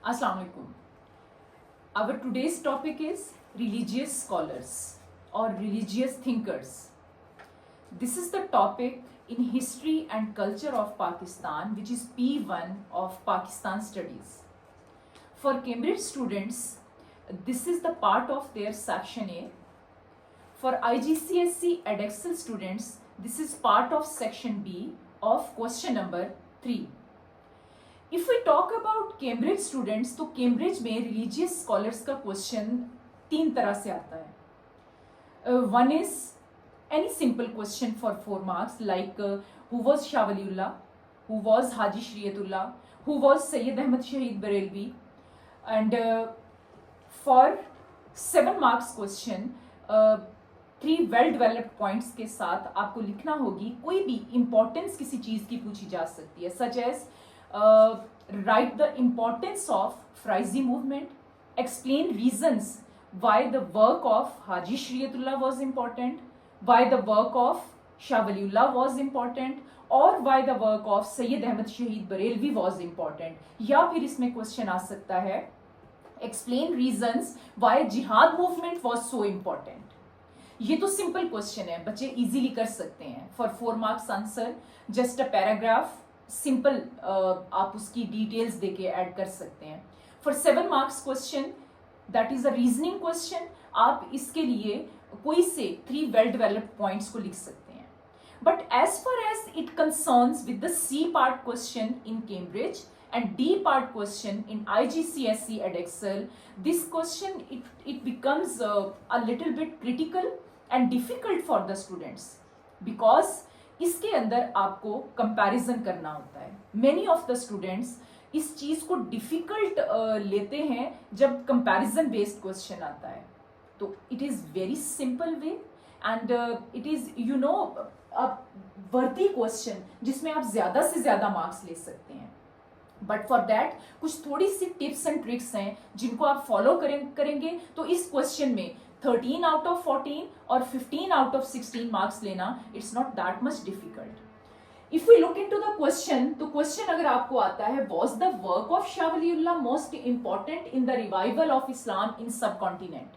Assalamu alaikum. Our today's topic is religious scholars or religious thinkers. This is the topic in history and culture of Pakistan, which is P1 of Pakistan studies. For Cambridge students, this is the part of their section A. For IGCSE Edexcel students, this is part of section B of question number 3. If we talk about Cambridge students, तो Cambridge में religious scholars का question 3 तरह से आता है. One is any simple question for 4 marks like who was Shah Waliullah, who was Haji Shriyatullah, who was Sayyid Ahmad Shahid Barelvi, and for 7 marks question 3 well developed points के साथ आपको लिखना होगी. कोई भी importance किसी चीज़ की पूछी जा सकती है, such as write the importance of Frizi movement, explain reasons why the work of Haji Shriyatullah was important, why the work of Shah Waliullah was important, और why the work of Sayyid Ahmad Shahid Barelvi was important. या फिर इसमें question आ सकता है explain reasons why jihad movement was so important. ये तो simple question है, बच्चे इजीली कर सकते हैं. For 4 marks answer just a paragraph simple आप उसकी डिटेल्स देके ऐड कर सकते हैं. For 7 marks question that is a reasoning question. आप इसके लिए कोई से 3 वेल डेवलप्ड पॉइंट्स को लिख सकते हैं. But as far as it concerns with the C part question in Cambridge and D part question in IGCSE Edexcel, this question it becomes a little bit critical and difficult for the students because इसके अंदर आपको comparison करना होता है. Many of the students इस चीज़ को difficult लेते हैं जब comparison based question आता है. तो it is very simple way and it is a worthy question जिसमें आप ज़्यादा से ज़्यादा marks ले सकते हैं. बट फॉर दैट कुछ थोड़ी सी टिप्स एंड ट्रिक्स हैं जिनको आप फॉलो करेंगे तो इस क्वेश्चन में 13 आउट ऑफ 14 और 15 आउट ऑफ 16 मार्क्स लेना it's not that much difficult. If we look into the question, तो क्वेश्चन अगर आपको आता है was the work of Shah Waliullah most important in the revival of Islam in subcontinent,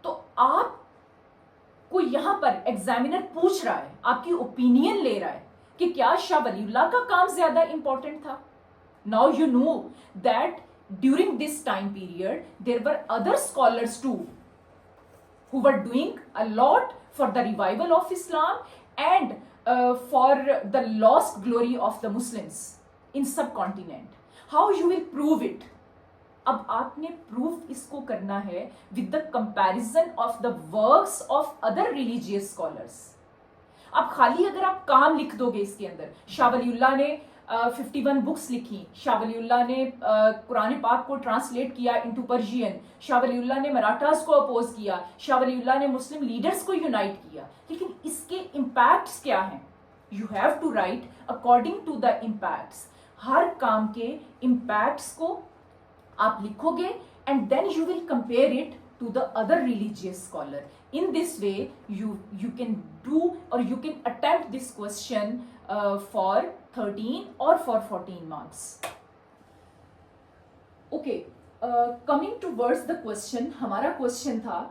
तो आपको यहां पर एग्जामिनर पूछ रहा है, आपकी ओपिनियन ले रहा है कि क्या शाह वलीउल्लाह का काम ज्यादा इंपॉर्टेंट था. Now you know that during this time period there were other scholars too who were doing a lot for the revival of Islam and for the lost glory of the Muslims in subcontinent. How you will prove it? अब आपने proof इसको करना है with the comparison of the works of other religious scholars. अब खाली अगर आप काम लिख दोगे इसके अंदर, शाह वलीउल्लाह ने 51 बुक्स लिखी, शाह वलीउल्लाह ने कुरान पाक को ट्रांसलेट किया इनटू पर्शियन, शाह वलीउल्लाह ने मराठास को अपोज किया, शाह वलीउल्लाह ने मुस्लिम लीडर्स को यूनाइट किया, लेकिन इसके इम्पैक्ट्स क्या हैं? You have to write according to the impacts. हर काम के इम्पैक्ट्स को आप लिखोगे and then you will compare it to the other religious scholar. In this way you can do or you can attempt this question for 13 or for 14 marks. Okay, coming towards the question, हमारा question था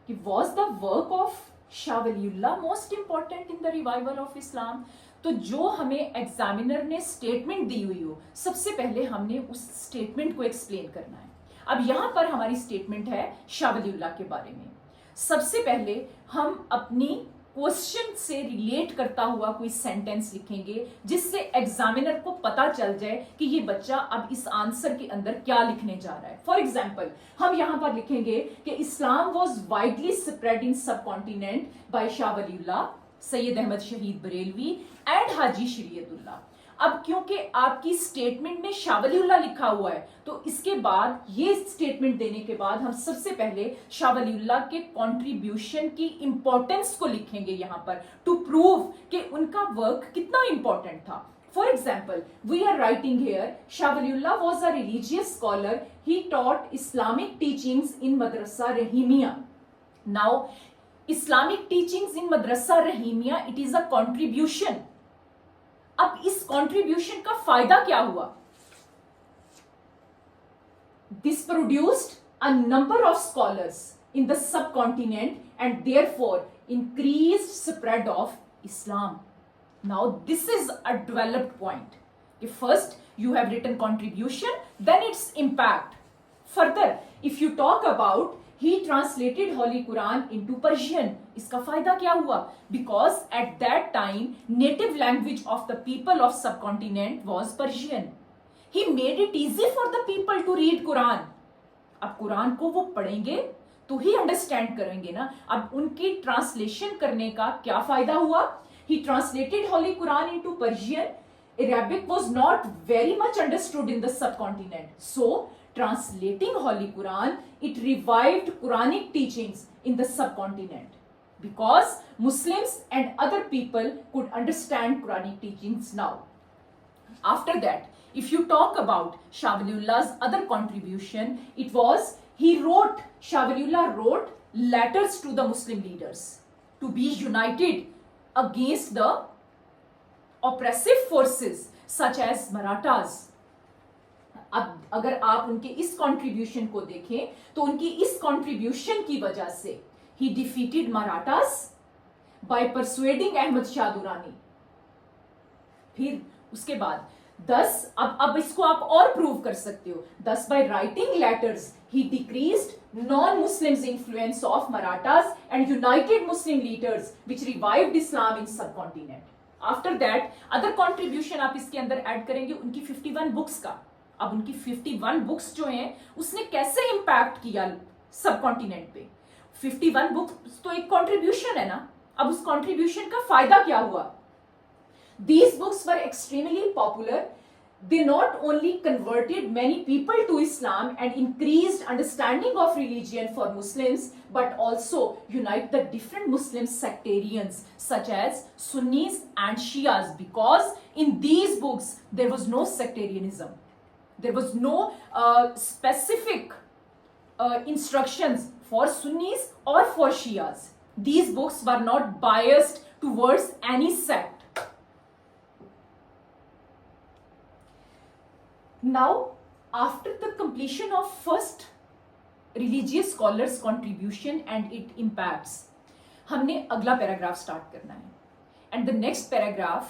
कि was the work of Shah Waliullah most important in the revival of Islam? तो जो हमें examiner ने statement दी हुई हो, सबसे पहले हमने उस स्टेटमेंट को एक्सप्लेन करना है. अब यहां पर हमारी स्टेटमेंट है शाह वलीउल्लाह के बारे में. सबसे पहले हम अपनी क्वेश्चन से रिलेट करता हुआ कोई सेंटेंस लिखेंगे जिससे एग्जामिनर को पता चल जाए कि ये बच्चा अब इस आंसर के अंदर क्या लिखने जा रहा है. फॉर एग्जाम्पल हम यहां पर लिखेंगे कि इस्लाम वॉज वाइडली स्प्रेड इन सब कॉन्टिनेंट बाय शाह वलीउल्लाह, सैयद अहमद शहीद बरेलवी एंड हाजी शरीयतुल्लाह. अब क्योंकि आपकी स्टेटमेंट में शाह वलीउल्लाह लिखा हुआ है, तो इसके बाद ये स्टेटमेंट देने के बाद हम सबसे पहले शाह वलीउल्लाह के कंट्रीब्यूशन की इंपॉर्टेंस को लिखेंगे यहां पर टू प्रूव कि उनका वर्क कितना इंपॉर्टेंट था. For example we are writing here Shah Waliullah was a religious scholar, he taught Islamic teachings in Madrasa Rahimiya. Now Islamic teachings in Madrasa Rahimiya, it is a contribution. अब इस कंट्रीब्यूशन का फायदा क्या हुआ? This produced a number of scholars in the subcontinent and therefore increased spread of Islam. Now this is a developed point. First you have written contribution, then its impact. Further, if you talk about he translated Holy Quran into Persian, इसका फायदा क्या हुआ? Because at that time native language of the people of subcontinent was Persian. He made it easy for the people to read Quran. अब कुरान को वो पढ़ेंगे तो ही understand करेंगे ना. अब उनकी ट्रांसलेशन करने का क्या फायदा हुआ? He translated Holy Quran into Persian. Arabic was not very much understood in the subcontinent. So translating Holy Quran, it revived Quranic teachings in the subcontinent because Muslims and other people could understand Quranic teachings now. After that, if you talk about Shah Waliullah's other contribution, it was Shah Waliullah wrote letters to the Muslim leaders to be united against the oppressive forces such as Marathas. अब अगर आप उनके इस contribution को देखें तो उनकी इस कंट्रीब्यूशन की वजह से ही defeated Marathas by persuading Ahmad Shah Durrani. फिर उसके बाद 10 अब इसको आप और प्रूव कर सकते हो. 10 by writing letters he decreased non Muslims influence of Marathas and United Muslim leaders which revived Islam in subcontinent. After that other contribution आप इसके अंदर ऐड करेंगे उनकी 51 बुक्स का. अब उनकी 51 बुक्स जो हैं उसने कैसे इंपैक्ट किया सब कॉन्टिनेंट पे? 51 बुक्स तो एक कंट्रीब्यूशन है ना. अब उस कंट्रीब्यूशन का फायदा क्या हुआ? These books were extremely popular. They not only converted many people to Islam and increased understanding of religion for Muslims, but also unite the different Muslim sectarians such as Sunnis and Shias, because in these books there was no sectarianism. There was no specific instructions for Sunnis or for Shias. These books were not biased towards any sect. Now, after the completion of first religious scholars' contribution and its impacts, हमने अगला paragraph start करना है. And the next paragraph,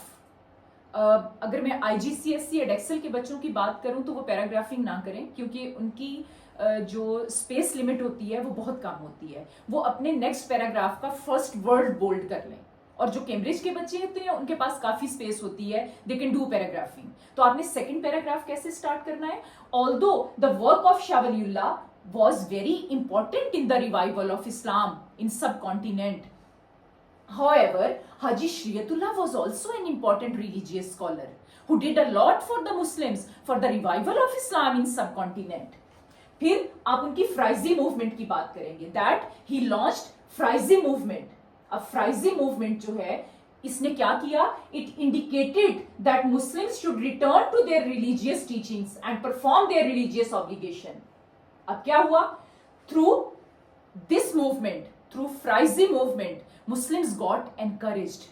अगर मैं IGCSE एडेक्सल के बच्चों की बात करूं तो वो पैराग्राफिंग ना करें क्योंकि उनकी जो स्पेस लिमिट होती है वो बहुत कम होती है. वो अपने नेक्स्ट पैराग्राफ का फर्स्ट वर्ड बोल्ड कर लें. और जो कैम्ब्रिज के बच्चे होते हैं उनके पास काफी स्पेस होती है, दे कैन डू पैराग्राफिंग. तो आपने सेकंड पैराग्राफ कैसे स्टार्ट करना है? Although the work of Shah Waliullah was very important in the revival of Islam in subcontinent. However, Haji Shariatullah was also an important religious scholar who did a lot for the Muslims for the revival of Islam in subcontinent. फिर आप उनकी फ्राइजी movement की बात करेंगे. That he launched Faraizi movement. अब Faraizi movement जो है इसने क्या किया? It indicated that Muslims should return to their religious teachings and perform their religious obligation. अब क्या हुआ? Through this movement, through Faraizi movement, Muslims got encouraged.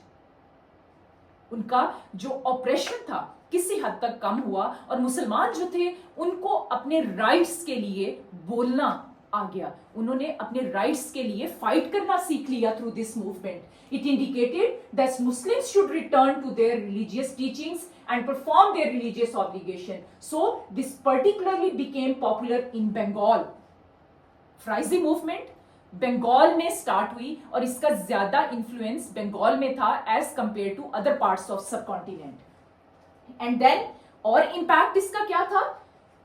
उनका जो ऑपरेशन था किसी हद तक कम हुआ और मुसलमान जो थे उनको अपने राइट्स के लिए बोलना आ गया. उन्होंने अपने राइट्स के लिए फाइट करना सीख लिया through this movement. It indicated that Muslims should return to their religious teachings and perform their religious obligation. So this particularly became popular in Bengal. Faraizi movement Bengal में स्टार्ट हुई और इसका ज्यादा इन्फ्लुएंस बंगाल में था as compare to other parts of subcontinent. And then और impact इसका क्या था?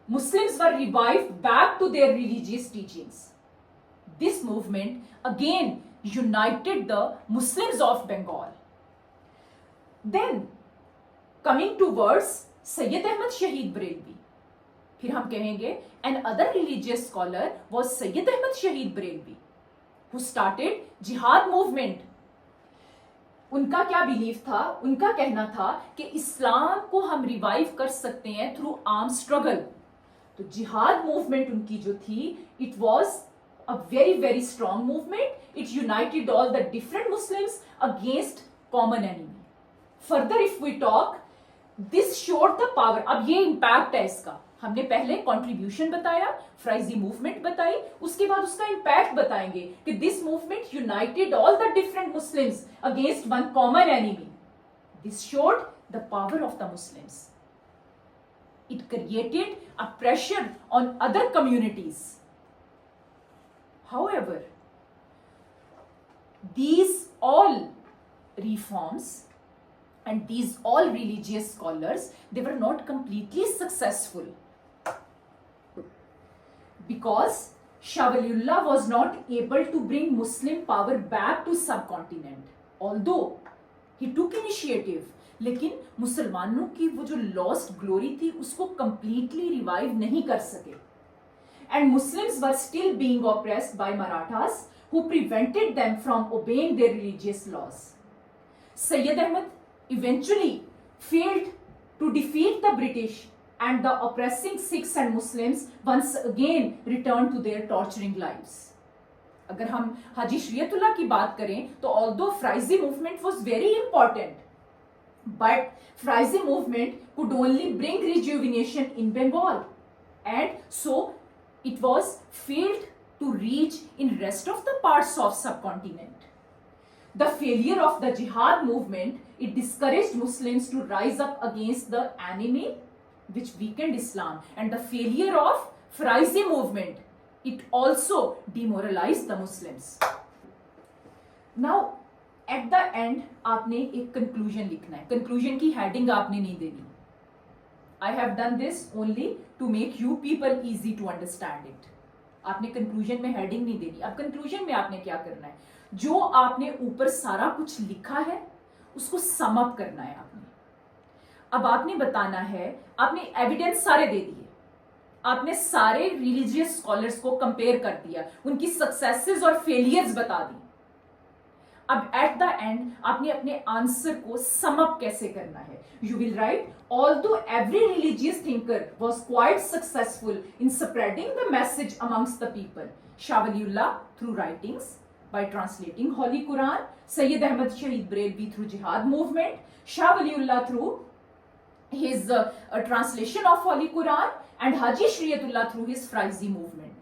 Muslims were revived back to their religious teachings. This movement again united the Muslims of Bengal. Then coming towards Sayyid Ahmad Shahid Brelvi, फिर हम कहेंगे and other religious scholar was Sayyid Ahmad Shahid Brelvi who started jihad movement. उनका क्या belief था? उनका कहना था कि इस्लाम को हम रिवाइव कर सकते हैं थ्रू आर्म स्ट्रगल. तो जिहाद मूवमेंट उनकी जो थी, it was a very very strong movement. It united all the different Muslims against common enemy. Further if we talk, this showed the power. अब ये इंपैक्ट है इसका. हमने पहले कंट्रीब्यूशन बताया, फ्राइजी मूवमेंट बताई, उसके बाद उसका इंपैक्ट बताएंगे कि this movement United all the different Muslims against one common enemy. This showed the power of the Muslims. It created a pressure on other communities. However, these all reforms and these all religious scholars, they were not completely successful because Shah Waliullah was not able to bring Muslim power back to subcontinent. Although he took initiative, लेकिन मुसलमानों की वो जो lost glory थी उसको completely revive नहीं कर सके. And Muslims were still being oppressed by Marathas who prevented them from obeying their religious laws. Syed Ahmad eventually failed to defeat the British and the oppressing Sikhs and Muslims once again return to their torturing lives. अगर हम हाजी शरीयतुल्लाह की बात करें तो although Faraizi movement was very important, but Frizi movement could only bring rejuvenation in Bengal, and so it was failed to reach in rest of the parts of subcontinent. The failure of the jihad movement, it discouraged Muslims to rise up against the enemy which weakened Islam, and the failure of Frizi movement, it also demoralized the Muslims. Now at the end आपने एक conclusion लिखना है. Conclusion की heading आपने नहीं देनी. I have done this only to make you people easy to understand it. आपने conclusion में हेडिंग नहीं देनी. अब कंक्लूजन में आपने क्या करना है, जो आपने ऊपर सारा कुछ लिखा है उसको सम अप करना है आपने. अब आपने बताना है, आपने एविडेंस सारे दे दिए, आपने सारे रिलीजियस स्कॉलर्स को कंपेयर कर दिया, उनकी सक्सेसेस और फेलियर्स बता दी. अब एट द एंड आपने अपने आंसर को सम अप कैसे करना है. You will write, although every religious thinker was quite successful in spreading the message amongst the people. Shah Waliullah through writings by translating Holy Quran, Sayyid Ahmad Shahid Brelvi through Jihad movement, Shah Waliullah through his translation of Holy Quran, and Haji Shariatullah through his Frizi movement.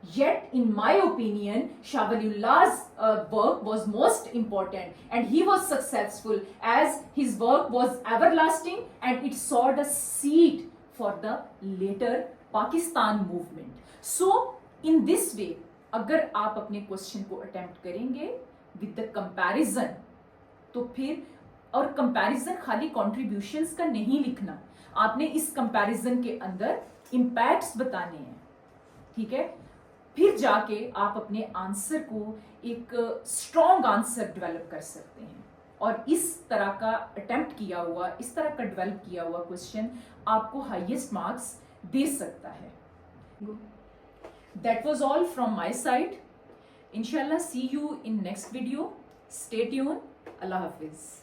Yet, in my opinion, Shah Waliullah's work was most important, and he was successful as his work was everlasting and it sowed a seed for the later Pakistan movement. So, in this way, अगर आप अपने question को attempt करेंगे with the comparison, तो फिर, और comparison खाली contributions का नहीं लिखना, आपने इस कंपैरिजन के अंदर इंपैक्ट्स बताने हैं. ठीक है, फिर जाके आप अपने आंसर को एक स्ट्रॉन्ग आंसर डेवलप कर सकते हैं. और इस तरह का अटेम्प्ट किया हुआ, इस तरह का डेवलप किया हुआ क्वेश्चन आपको हाईएस्ट मार्क्स दे सकता है. That was all from my side. Inshallah, see you in next video. Stay tuned. Allah Hafiz.